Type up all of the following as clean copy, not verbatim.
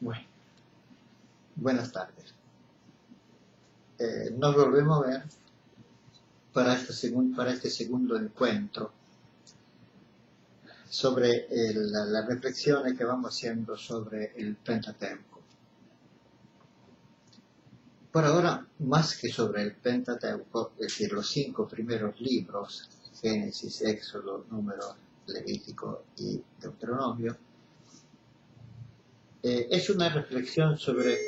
Bueno, buenas tardes. Nos volvemos a ver para este segundo encuentro sobre la reflexión que vamos haciendo sobre el Pentateuco. Por ahora, más que sobre el Pentateuco, es decir, los 5 primeros libros, Génesis, Éxodo, Número, Levítico y Deuteronomio, es una reflexión sobre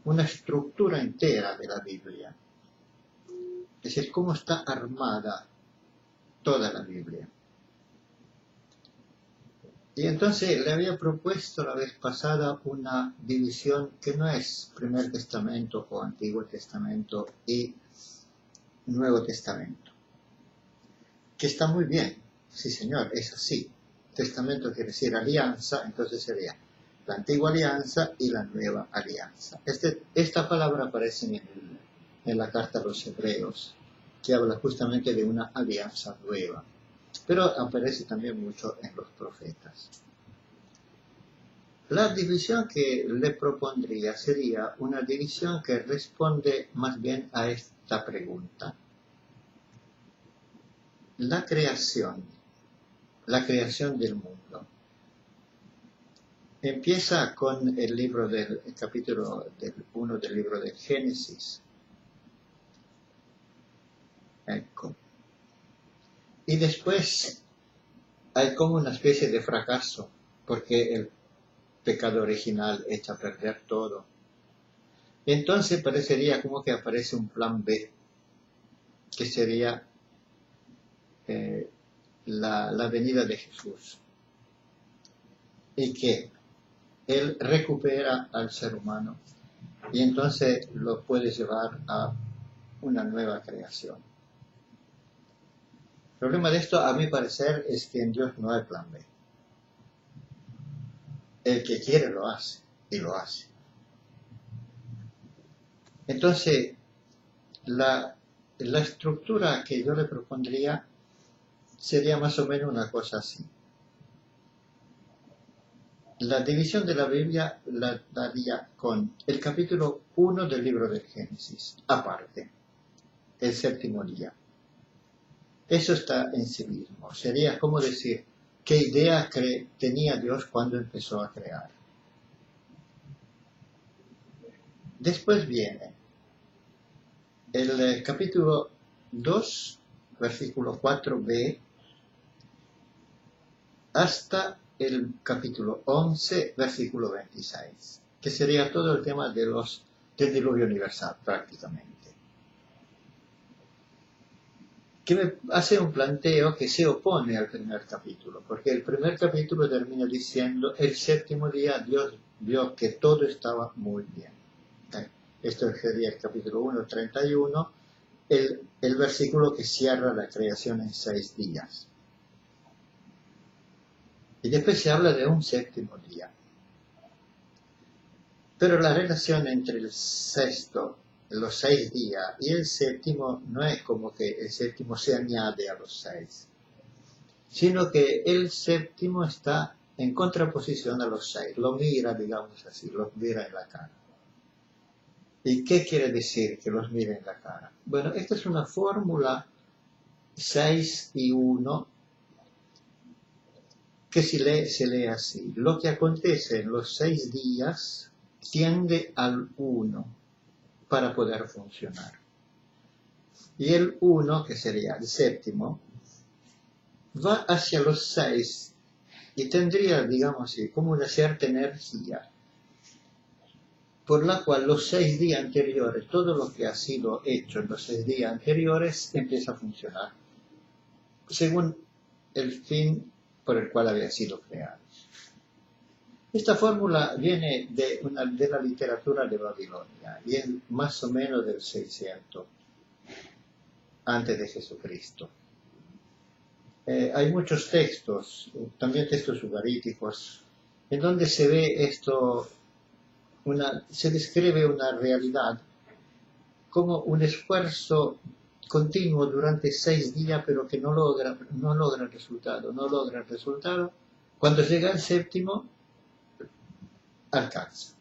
una estructura entera de la Biblia, es decir, cómo está armada toda la Biblia. Y entonces le había propuesto la vez pasada una división que no es Primer Testamento o Antiguo Testamento y Nuevo Testamento, que está muy bien, sí señor, es así. Testamento quiere decir alianza, entonces sería la Antigua Alianza y la Nueva Alianza. Esta palabra aparece en la carta a los Hebreos, que habla justamente de una alianza nueva, pero aparece también mucho en los profetas. La división que le propondría sería una división que responde más bien a esta pregunta. La creación del mundo, empieza con el capítulo 1 del libro del Génesis. Ecco. Y después hay como una especie de fracaso, porque el pecado original echa a perder todo. Entonces parecería como que aparece un plan B, que sería la venida de Jesús, y que Él recupera al ser humano y entonces lo puede llevar a una nueva creación. El problema de esto, a mi parecer, es que en Dios no hay plan B. El que quiere lo hace, y lo hace. Entonces, la estructura que yo le propondría sería más o menos una cosa así. La división de la Biblia la daría con el capítulo 1 del libro del Génesis, aparte, el séptimo día. Eso está en sí mismo. Sería como decir, ¿qué idea tenía Dios cuando empezó a crear? Después viene el capítulo 2, versículo 4b, hasta el capítulo 11, versículo 26, que sería todo el tema del diluvio universal, prácticamente. Que me hace un planteo que se opone al primer capítulo, porque el primer capítulo termina diciendo, el séptimo día Dios vio que todo estaba muy bien. Esto sería el capítulo 1, 31, el versículo que cierra la creación en 6 días. Y después se habla de un séptimo día. Pero la relación entre los 6 días y el séptimo no es como que el séptimo se añade a los 6, sino que el séptimo está en contraposición a los 6, lo mira, digamos así, los mira en la cara. ¿Y qué quiere decir que los mire en la cara? Bueno, esta es una fórmula 6 y 1 que se lee así. Lo que acontece en los 6 días tiende al 1 para poder funcionar. Y el 1, que sería el séptimo, va hacia los 6 y tendría, digamos así, como una cierta energía, por la cual los 6 días anteriores, todo lo que ha sido hecho en los 6 días anteriores, empieza a funcionar, según el fin por el cual había sido creado. Esta fórmula viene de la literatura de Babilonia, y es más o menos del 600 antes de Jesucristo. Hay muchos textos, también textos ugaríticos, en donde se ve esto, se describe una realidad como un esfuerzo continuo durante 6 días, pero que no logra el resultado. Cuando llega el séptimo, alcanza.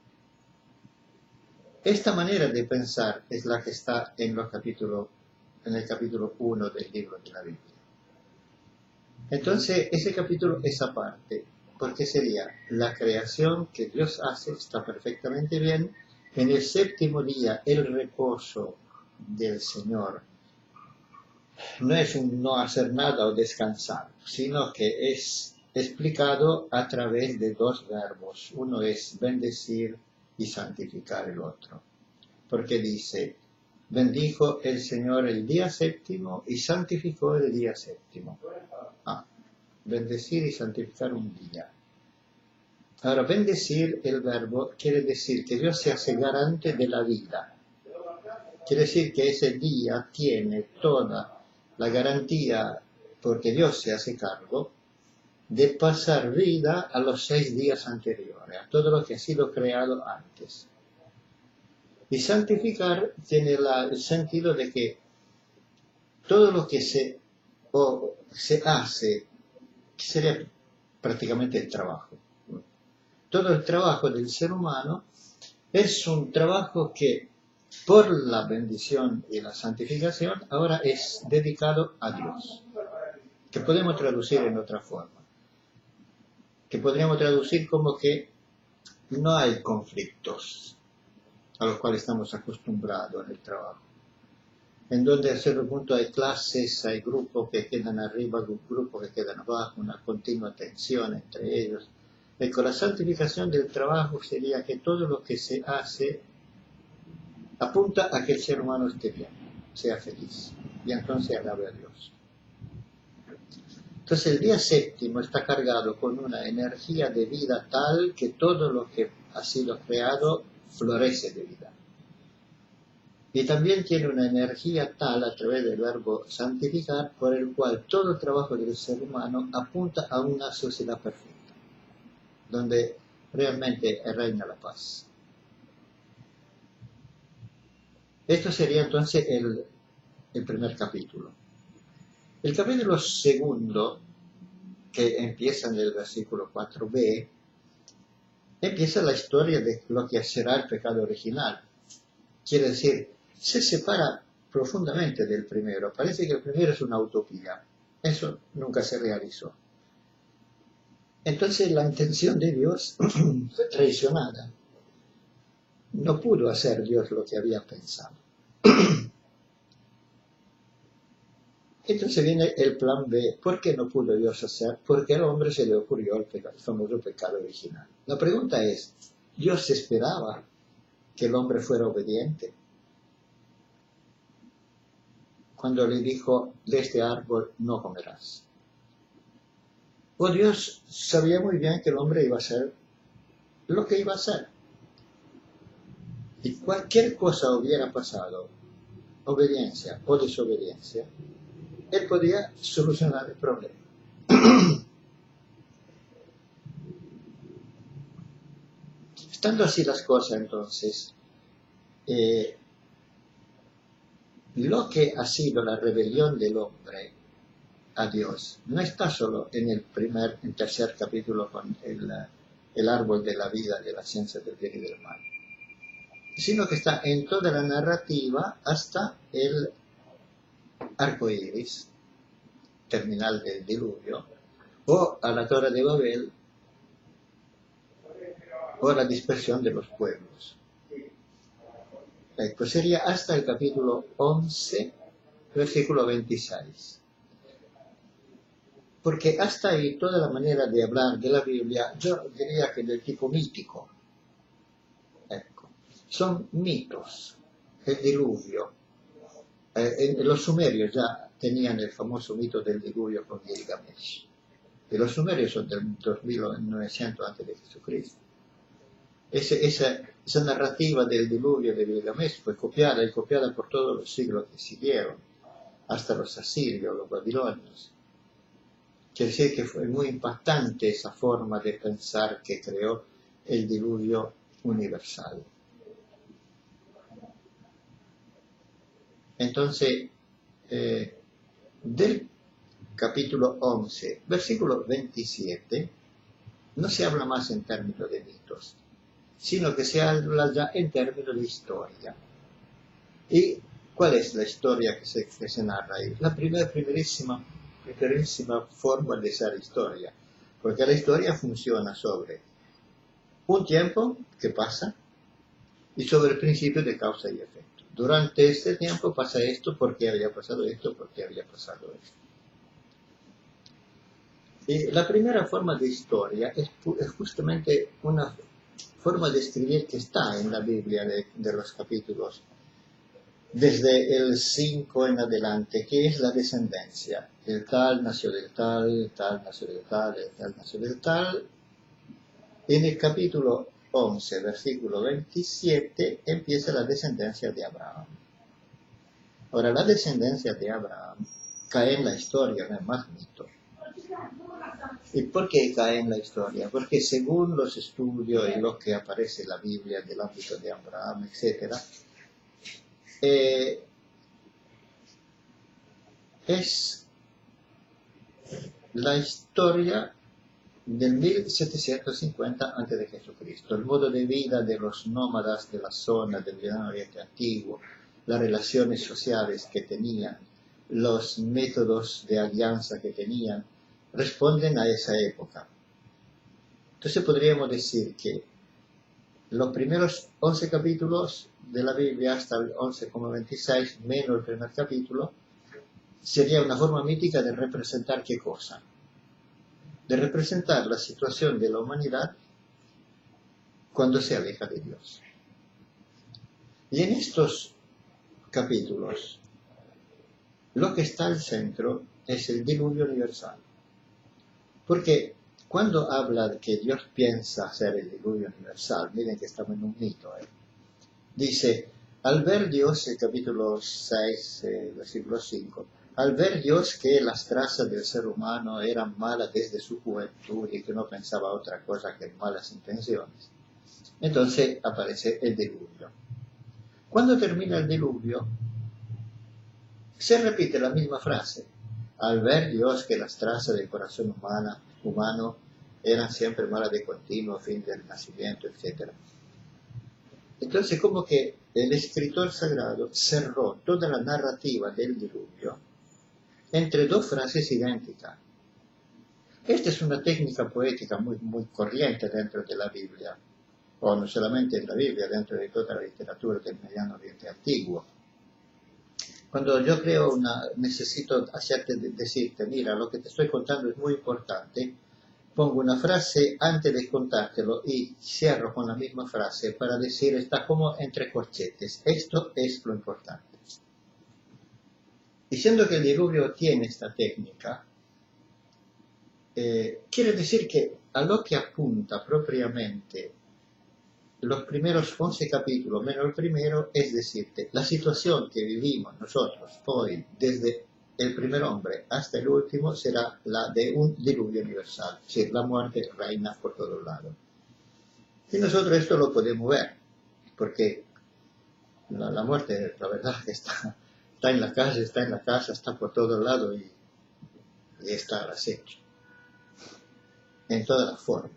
Esta manera de pensar es la que está en el capítulo 1 del libro de la Biblia. Entonces, ese capítulo es aparte, porque sería la creación que Dios hace, está perfectamente bien. En el séptimo día, el reposo del Señor no es un no hacer nada o descansar, sino que es explicado a través de dos verbos. Uno es bendecir y santificar el otro. Porque dice, bendijo el Señor el día séptimo y santificó el día séptimo. Bendecir y santificar un día. Ahora, bendecir, el verbo, quiere decir que Dios se hace garante de la vida. Quiere decir que ese día tiene toda la garantía, porque Dios se hace cargo, de pasar vida a los 6 días anteriores, a todo lo que ha sido creado antes. Y santificar tiene el sentido de que todo lo que se hace, que sería prácticamente el trabajo. Todo el trabajo del ser humano es un trabajo que, por la bendición y la santificación, ahora es dedicado a Dios. Que podemos traducir en otra forma. Que podríamos traducir como que no hay conflictos a los cuales estamos acostumbrados en el trabajo. En donde a cierto punto hay clases, hay grupos que quedan arriba, grupos que quedan abajo, una continua tensión entre ellos. Con la santificación del trabajo sería que todo lo que se hace apunta a que el ser humano esté bien, sea feliz, y entonces alabe a Dios. Entonces el día séptimo está cargado con una energía de vida tal que todo lo que ha sido creado florece de vida. Y también tiene una energía tal a través del verbo santificar, por el cual todo el trabajo del ser humano apunta a una sociedad perfecta, donde realmente reina la paz. Esto sería entonces el primer capítulo. El capítulo segundo, que empieza en el versículo 4b, empieza la historia de lo que será el pecado original. Quiere decir, se separa profundamente del primero. Parece que el primero es una utopía. Eso nunca se realizó. Entonces la intención de Dios fue traicionada. No pudo hacer Dios lo que había pensado. Entonces viene el plan B. ¿Por qué no pudo Dios hacer? Porque al hombre se le ocurrió el famoso pecado original. La pregunta es, ¿Dios esperaba que el hombre fuera obediente? Cuando le dijo, de este árbol no comerás. O Dios sabía muy bien que el hombre iba a hacer lo que iba a hacer. Y cualquier cosa hubiera pasado, obediencia o desobediencia, él podía solucionar el problema. Estando así las cosas, entonces, lo que ha sido la rebelión del hombre a Dios no está solo en el tercer capítulo con el árbol de la vida, de la ciencia del bien y del mal, sino que está en toda la narrativa hasta el arco iris, terminal del diluvio, o a la Torre de Babel, o la dispersión de los pueblos. Sería hasta el capítulo 11, versículo 26. Porque hasta ahí toda la manera de hablar de la Biblia, yo diría que del tipo mítico. Son mitos. El diluvio. Los sumerios ya tenían el famoso mito del diluvio con Gilgamesh. Y los sumerios son del 2900 a.C. Esa narrativa del diluvio de Gilgamesh fue copiada y copiada por todos los siglos que siguieron, hasta los asirios, los babilonios. Quiere decir que fue muy impactante esa forma de pensar que creó el diluvio universal. Entonces, del capítulo 11, versículo 27, no se habla más en términos de mitos. sino que se habla ya en términos de historia. ¿Y cuál es la historia que se narra ahí? La primerísima forma de ser historia, porque la historia funciona sobre un tiempo que pasa y sobre el principio de causa y efecto. Durante este tiempo pasa esto, porque había pasado esto, porque había pasado esto. Y la primera forma de historia es justamente una forma de escribir que está en la Biblia de los capítulos, desde el 5 en adelante, que es la descendencia. El tal nació del tal, el tal nació del tal, el tal nació del tal. En el capítulo 11, versículo 27, empieza la descendencia de Abraham. Ahora, la descendencia de Abraham cae en la historia, no es más mito. ¿Y por qué cae en la historia? Porque según los estudios y lo que aparece en la Biblia del ámbito de Abraham, etc., es la historia del 1750 a.C., el modo de vida de los nómadas de la zona del Lejano Oriente Antiguo, las relaciones sociales que tenían, los métodos de alianza que tenían, responden a esa época. Entonces podríamos decir que los primeros 11 capítulos de la Biblia hasta el 11,26, menos el primer capítulo, sería una forma mítica de representar ¿qué cosa? De representar la situación de la humanidad cuando se aleja de Dios. Y en estos capítulos, lo que está al centro es el diluvio universal. Porque cuando habla de que Dios piensa hacer el diluvio universal, miren que estamos en un mito, dice, al ver Dios, el capítulo 6, versículo 5, al ver Dios que las trazas del ser humano eran malas desde su juventud y que no pensaba otra cosa que en malas intenciones, entonces aparece el diluvio. Cuando termina el diluvio, se repite la misma frase. Al ver Dios que las trazas del corazón humano eran siempre malas de continuo, fin del nacimiento, etc. Entonces, como que el escritor sagrado cerró toda la narrativa del diluvio entre dos frases idénticas. Esta es una técnica poética muy, muy corriente dentro de la Biblia, o no solamente en la Biblia, dentro de toda la literatura del Mediano Oriente Antiguo. Cuando yo necesito hacerte decirte, mira, lo que te estoy contando es muy importante, pongo una frase antes de contártelo y cierro con la misma frase para decir, está como entre corchetes, esto es lo importante. Diciendo que el diluvio tiene esta técnica, quiere decir que a lo que apunta propiamente los primeros 11 capítulos, menos el primero, es decirte, la situación que vivimos nosotros hoy, desde el primer hombre hasta el último, será la de un diluvio universal, es decir, la muerte reina por todos lados. Y nosotros esto lo podemos ver, porque la muerte, la verdad, que está en la calle, está en la casa, está por todos lados y está al acecho, en todas las formas.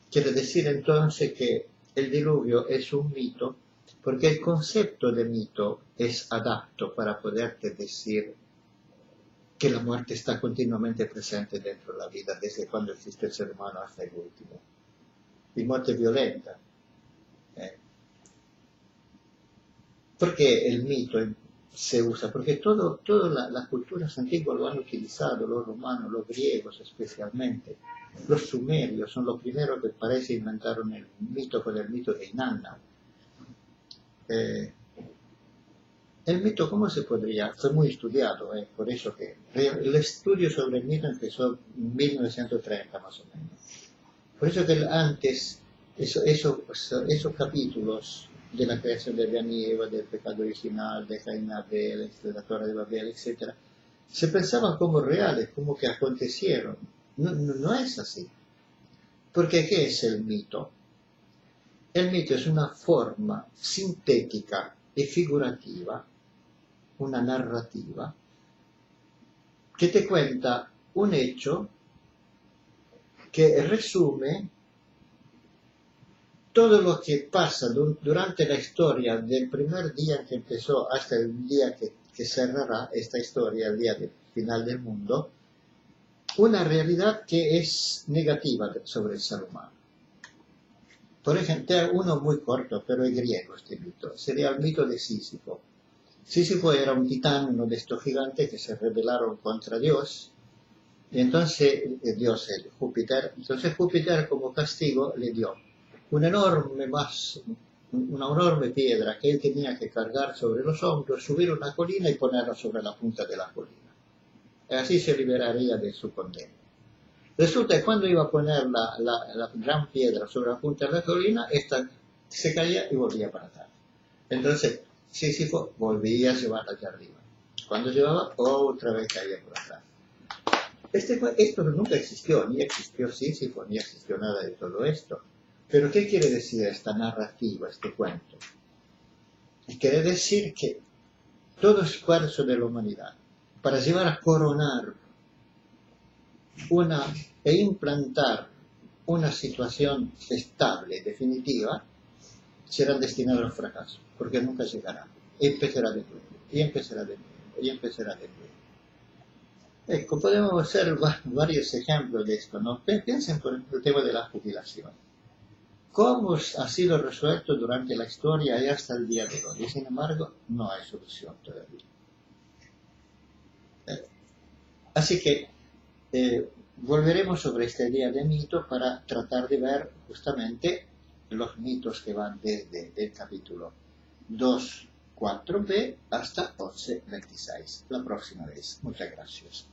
Quiere decir entonces que el diluvio es un mito, porque el concepto de mito es adapto para poderte decir que la muerte está continuamente presente dentro de la vida, desde cuando existe el ser humano hasta el último. Y muerte violenta. ¿Por qué el mito se usa? Porque todas las culturas antiguas lo han utilizado, los romanos, los griegos especialmente. Los sumerios son los primeros que parece inventaron el mito con el mito de Inanna. El mito, ¿cómo se podría? Fue muy estudiado, por eso que el estudio sobre el mito empezó en 1930 más o menos. Por eso que antes, esos capítulos de la creación de Adán y Eva, del pecado original, de Caín y Abel, de la Torre de Babel, etc., se pensaban como reales, como que acontecieron. No es así. Porque ¿qué es el mito? El mito es una forma sintética y figurativa, una narrativa, que te cuenta un hecho que resume todo lo que pasa durante la historia, del primer día que empezó hasta el día que cerrará esta historia, el día del final del mundo, una realidad que es negativa sobre el ser humano. Por ejemplo, uno muy corto, pero es griego este mito, sería el mito de Sísifo. Sísifo era un titán, uno de estos gigantes que se rebelaron contra Dios, y entonces Dios, Júpiter, entonces Júpiter como castigo le dio una enorme piedra que él tenía que cargar sobre los hombros, subir una colina y ponerla sobre la punta de la colina. Y así se liberaría de su condena. Resulta que cuando iba a poner la gran piedra sobre la punta de la colina, esta se caía y volvía para atrás. Entonces, Sísifo volvía a llevarla hacia arriba. Cuando llevaba, otra vez caía por atrás. Esto nunca existió, ni existió Sísifo, ni existió nada de todo esto. Pero ¿qué quiere decir esta narrativa, este cuento? Quiere decir que todo esfuerzo de la humanidad para llevar a coronar e implantar una situación estable, definitiva, será destinado al fracaso, porque nunca llegará. Empezará de nuevo, y empezará de nuevo, y empezará de nuevo. Podemos hacer varios ejemplos de esto, ¿no? Piensen por el tema de la jubilación. ¿Cómo ha sido resuelto durante la historia y hasta el día de hoy? Y sin embargo, no hay solución todavía. Así que volveremos sobre este día de mito para tratar de ver justamente los mitos que van desde el capítulo 2.4b hasta 11.26 la próxima vez. Muchas gracias.